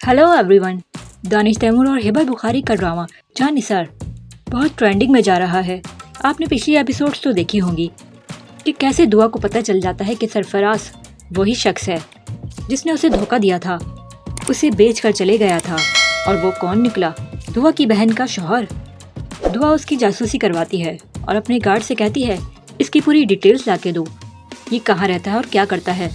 Hello everyone. Danish Taimur और हिबा बुखारी का drama जान निसार बहुत ट्रेंडिंग में जा रहा है। आपने पिछली एपिसोड्स तो देखी होंगी कि कैसे दुआ को पता चल जाता है कि सरफराज वही शख्स है जिसने उसे धोखा दिया था, उसे बेच कर चले गया था। और वो कौन निकला? दुआ की बहन का शौहर। दुआ उसकी जासूसी करवाती है और अपने गार्ड से कहती है इसकी पूरी डिटेल्स लाके दो, ये कहाँ रहता है और क्या करता है।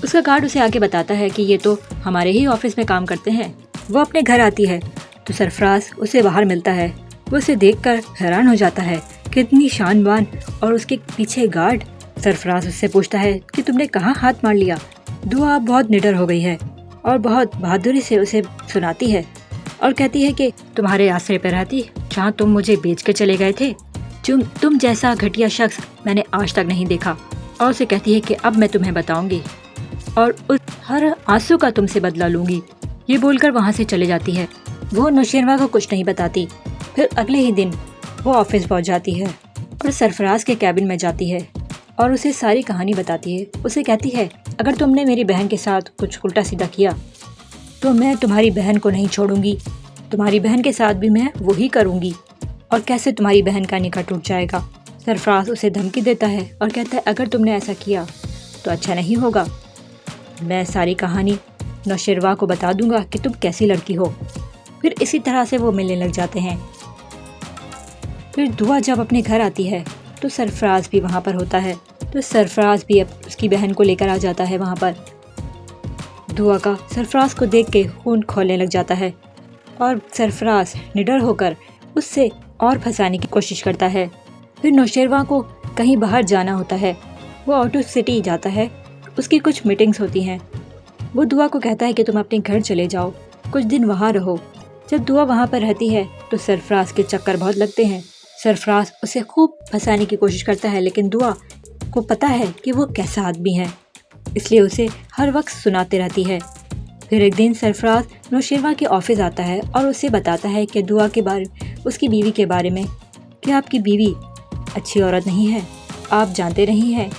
उसका गार्ड उसे आके बताता है कि ये तो हमारे ही ऑफिस में काम करते हैं। वो अपने घर आती है तो सरफराज उसे बाहर मिलता है। वो उसे देखकर हैरान हो जाता है, कितनी शानबान, और उसके पीछे गार्ड। सरफराज उससे पूछता है कि तुमने कहाँ हाथ मार लिया। दुआ अब बहुत निडर हो गई है और बहुत बहादुरी से उसे सुनाती है और कहती है कि तुम्हारे आश्रय पर रहती जहाँ तुम मुझे बेच के चले गए थे। तुम जैसा घटिया शख्स मैंने आज तक नहीं देखा। और उसे कहती है कि अब मैं तुम्हें बताऊंगी और उस हर आंसू का तुमसे बदला लूंगी। ये बोलकर वहाँ से चले जाती है। वो नौशेरवा को कुछ नहीं बताती। फिर अगले ही दिन वो ऑफिस पहुँच जाती है और सरफराज के कैबिन में जाती है और उसे सारी कहानी बताती है। उसे कहती है अगर तुमने मेरी बहन के साथ कुछ उल्टा सीधा किया तो मैं तुम्हारी बहन को नहीं छोड़ूंगी। तुम्हारी बहन के साथ भी मैं वही करूंगी और कैसे तुम्हारी बहन का निकाह टूट जाएगा। सरफराज उसे धमकी देता है और कहता है अगर तुमने ऐसा किया तो अच्छा नहीं होगा। मैं सारी कहानी नौशेरवा को बता दूंगा कि तुम कैसी लड़की हो। फिर इसी तरह से वो मिलने लग जाते हैं। फिर दुआ जब अपने घर आती है तो सरफराज भी वहाँ पर होता है। तो सरफराज भी अब उसकी बहन को लेकर आ जाता है वहाँ पर। दुआ का सरफराज को देख के खून खौलने लग जाता है और सरफराज निडर होकर उससे और फंसाने की कोशिश करता है। फिर नौशेरवा को कहीं बाहर जाना होता है। वो ऑटो सिटी जाता है, उसकी कुछ मीटिंग्स होती हैं। वो दुआ को कहता है कि तुम अपने घर चले जाओ, कुछ दिन वहाँ रहो। जब दुआ वहाँ पर रहती है तो सरफराज के चक्कर बहुत लगते हैं। सरफराज उसे खूब फंसाने की कोशिश करता है, लेकिन दुआ को पता है कि वो कैसा आदमी है, इसलिए उसे हर वक्त सुनाते रहती है। फिर एक दिन सरफराज नौशेरवा के ऑफिस आता है और उसे बताता है कि दुआ के बारे उसकी बीवी के बारे में कि आपकी बीवी अच्छी औरत नहीं है। आप जानते नहीं हैं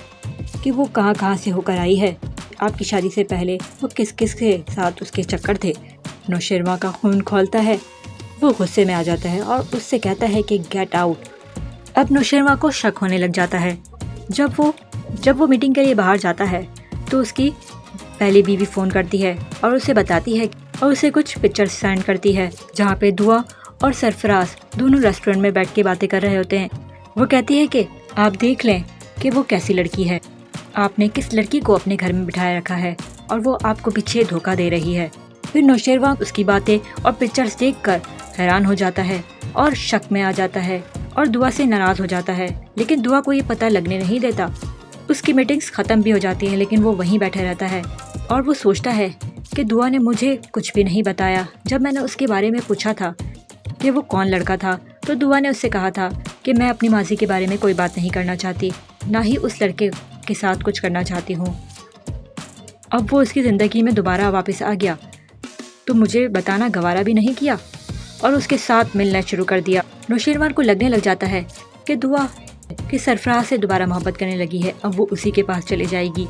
कि वो कहाँ से होकर आई है। आपकी शादी से पहले वो किस किस के साथ उसके चक्कर थे। नौशेरवा का खून खौलता है। वो गुस्से में आ जाता है और उससे कहता है कि गेट आउट। अब नौशेरवा को शक होने लग जाता है। जब वो मीटिंग के लिए बाहर जाता है तो उसकी पहली बीवी फ़ोन करती है और उसे बताती है और उसे कुछ पिक्चर्स सेंड करती है जहाँ पे दुआ और सरफराज दोनों रेस्टोरेंट में बैठ के बातें कर रहे होते हैं। वो कहती है कि आप देख लें कि वो कैसी लड़की है, आपने किस लड़की को अपने घर में बिठाए रखा है और वो आपको पीछे धोखा दे रही है। फिर नौशेरवा उसकी बातें और पिक्चर्स देखकर हैरान हो जाता है और शक में आ जाता है और दुआ से नाराज़ हो जाता है, लेकिन दुआ को ये पता लगने नहीं देता। उसकी मीटिंग्स ख़त्म भी हो जाती हैं, लेकिन वो वहीं बैठा रहता है और वो सोचता है कि दुआ ने मुझे कुछ भी नहीं बताया। जब मैंने उसके बारे में पूछा था कि वो कौन लड़का था तो दुआ ने उससे कहा था कि मैं अपनी माजी के बारे में कोई बात नहीं करना चाहती, ना ही उस लड़के के साथ कुछ करना चाहती हूँ। अब वो उसकी ज़िंदगी में दोबारा वापस आ गया तो मुझे बताना गवारा भी नहीं किया और उसके साथ मिलना शुरू कर दिया। नौशेरवा को लगने लग जाता है कि दुआ कि सरफराज से दोबारा मोहब्बत करने लगी है, अब वो उसी के पास चले जाएगी।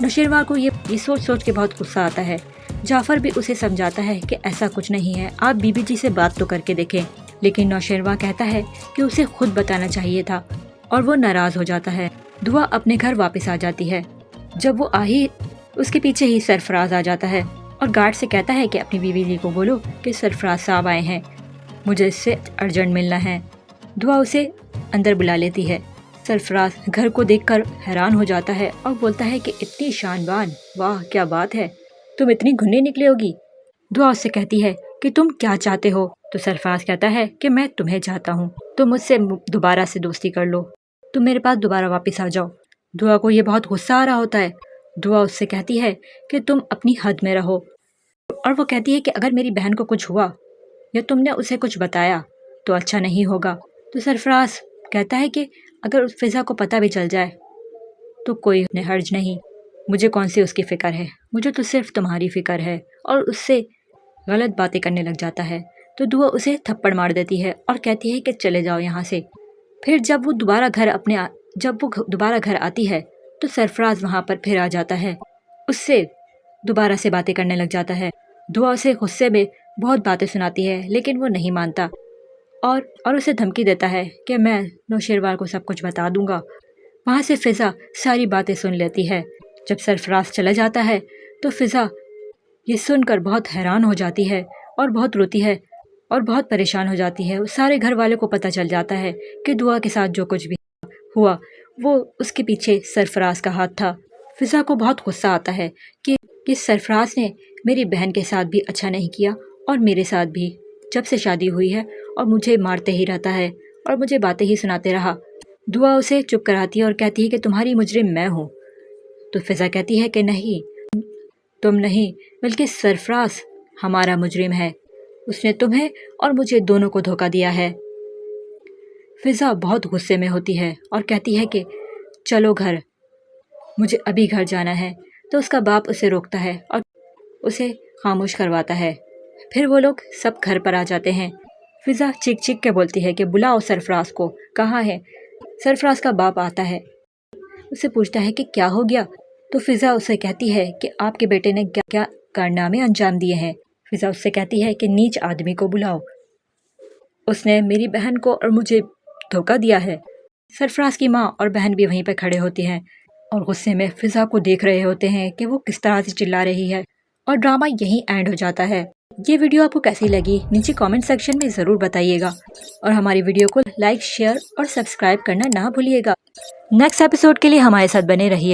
नौशेरवा को ये सोच के बहुत गुस्सा आता है। जाफ़र भी उसे समझाता है कि ऐसा कुछ नहीं है, आप बीबी जी से बात तो करके देखें, लेकिन नौशेरवा कहता है कि उसे खुद बताना चाहिए था और वो नाराज़ हो जाता है। दुआ अपने घर वापस आ जाती है। जब वो आई उसके पीछे ही सरफराज आ जाता है और गार्ड से कहता है कि अपनी बीवी जी को बोलो कि सरफराज साहब आए हैं, मुझे इससे अर्जेंट मिलना है। दुआ उसे अंदर बुला लेती है। सरफराज घर को देखकर हैरान हो जाता है और बोलता है कि इतनी शानबान, वाह क्या बात है, तुम इतनी घुन्नी निकली होगी। दुआ उससे कहती है कि तुम क्या चाहते हो। तो सरफराज कहता है कि मैं तुम्हें चाहता हूँ, तुम मुझसे दोबारा से दोस्ती कर लो, तुम मेरे पास दोबारा वापस आ जाओ। दुआ को ये बहुत गुस्सा आ रहा होता है। दुआ उससे कहती है कि तुम अपनी हद में रहो और वो कहती है कि अगर मेरी बहन को कुछ हुआ या तुमने उसे कुछ बताया तो अच्छा नहीं होगा। तो सरफराज कहता है कि अगर उस फिज़ा को पता भी चल जाए तो कोई हर्ज नहीं, मुझे कौन सी उसकी फ़िक्र है, मुझे तो सिर्फ तुम्हारी फ़िक्र है। और उससे गलत बातें करने लग जाता है। तो दुआ उसे थप्पड़ मार देती है और कहती है कि चले जाओ यहाँ से। फिर जब वो दोबारा घर आती है तो सरफराज वहाँ पर फिर आ जाता है, उससे दोबारा से बातें करने लग जाता है दुआ उसे गुस्से में बहुत बातें सुनाती है, लेकिन वो नहीं मानता और उसे धमकी देता है कि मैं नौशेरवार को सब कुछ बता दूंगा। वहाँ से फ़िज़ा सारी बातें सुन लेती है। जब सरफराज चला जाता है तो फ़िज़ा ये सुनकर बहुत हैरान हो जाती है और बहुत रोती है और बहुत परेशान हो जाती है। सारे घर वालों को पता चल जाता है कि दुआ के साथ जो कुछ भी हुआ वो उसके पीछे सरफराज का हाथ था। फ़िज़ा को बहुत गुस्सा आता है कि सरफराज ने मेरी बहन के साथ भी अच्छा नहीं किया और मेरे साथ भी जब से शादी हुई है, और मुझे मारते ही रहता है और मुझे बातें ही सुनाते रहा। दुआ उसे चुप कराती है और कहती है कि तुम्हारी मुजरिम मैं हूँ। तो फ़िज़ा कहती है कि नहीं, तुम नहीं, बल्कि सरफराज हमारा मुजरिम है। उसने तुम्हें और मुझे दोनों को धोखा दिया है। फ़िज़ा बहुत गुस्से में होती है और कहती है कि चलो घर, मुझे अभी घर जाना है। तो उसका बाप उसे रोकता है और उसे खामोश करवाता है। फिर वो लोग सब घर पर आ जाते हैं। फ़िज़ा चीख चीख के बोलती है कि बुलाओ सरफराज को, कहाँ है। सरफराज का बाप आता है, उससे पूछता है कि क्या हो गया। तो फ़िज़ा उसे कहती है कि आपके बेटे ने क्या क्या कारनामे अंजाम दिए हैं। फ़िज़ा उससे कहती है कि नीच आदमी को बुलाओ, उसने मेरी बहन को और मुझे धोखा दिया है। सरफराज की माँ और बहन भी वहीं पर खड़े होती हैं और गुस्से में फ़िज़ा को देख रहे होते हैं कि वो किस तरह से चिल्ला रही है। और ड्रामा यहीं एंड हो जाता है। ये वीडियो आपको कैसी लगी नीचे कमेंट सेक्शन में ज़रूर बताइएगा और हमारी वीडियो को लाइक, शेयर और सब्सक्राइब करना ना भूलिएगा। नेक्स्ट एपिसोड के लिए हमारे साथ बने रहिए।